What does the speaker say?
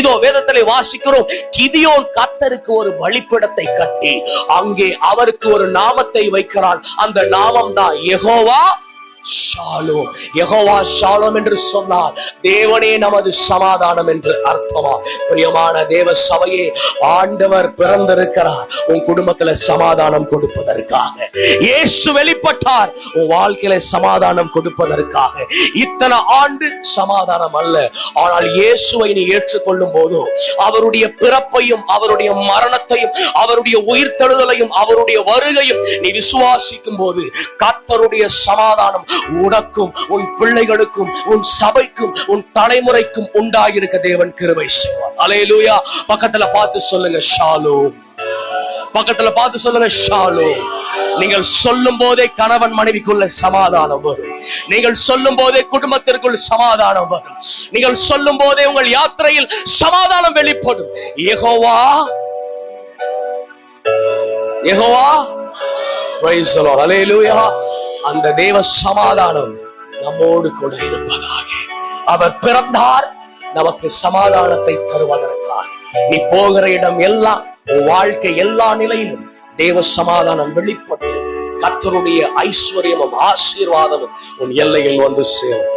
இதோ வேதத்திலே வாசிக்கிறோம், கிதியோன் கர்த்தருக்கு ஒரு பலிபீடத்தை கட்டி அங்கே அவருக்கு ஒரு நாமத்தை வைக்கிறான். அந்த நாமம் தான் யெகோவா ஷாலோம். யெகோவா ஷாலோம் என்று சொன்னால் தேவனே நமது சமாதானம் என்று அர்த்தமா? பிரியமான தேவ சபையே, ஆண்டவர் பிறந்திருக்கிறார் உன் குடும்பத்துல சமாதானம் கொடுப்பதற்காக. இயேசு வெளிப்பட்டார் உன் வாழ்க்கையில சமாதானம் கொடுப்பதற்காக. இத்தனை ஆண்டு சமாதானம் அல்ல, ஆனால் இயேசுவை நீ ஏற்றுக்கொள்ளும் போது, அவருடைய பிறப்பையும் அவருடைய மரணத்தையும் அவருடைய உயிர்த்தெழுதலையும் அவருடைய வருகையும் நீ விசுவாசிக்கும் போது கர்த்தருடைய சமாதானம் உனக்கும் உன் பிள்ளைகளுக்கும் உன் சபைக்கும் உன் தலைமுறைக்கும் உண்டாயிருக்க தேவன் கிருபை செய்வார். அல்லேலூயா. பக்கத்துல பார்த்து சொல்லுங்க ஷாலோம். பக்கத்துல பார்த்து சொல்லுங்க ஷாலோம். நீங்கள் சொல்லும் போதே கணவன் மனைவிக்குள்ள சமாதானம் வரும். நீங்கள் சொல்லும் போதே குடும்பத்திற்குள் சமாதானம் வரும். நீங்கள் சொல்லும் போதே உங்கள் யாத்திரையில் சமாதானம் வெளிப்படும். Jehovah Jehovah praise the Lord. அல்லேலூயா. அந்த தேவ சமாதானம் நம்மோடு கூட இருப்பதாக. அவர் பிறந்தார் நமக்கு சமாதானத்தை தருவதற்காக. நீ போகிற இடம் எல்லாம், உன் வாழ்க்கை எல்லா நிலையிலும் தேவ சமாதானம் வெளிப்பட்டு கர்த்தருடைய ஐஸ்வர்யமும் ஆசீர்வாதமும் உன் எல்லையில் வந்து சேரும்.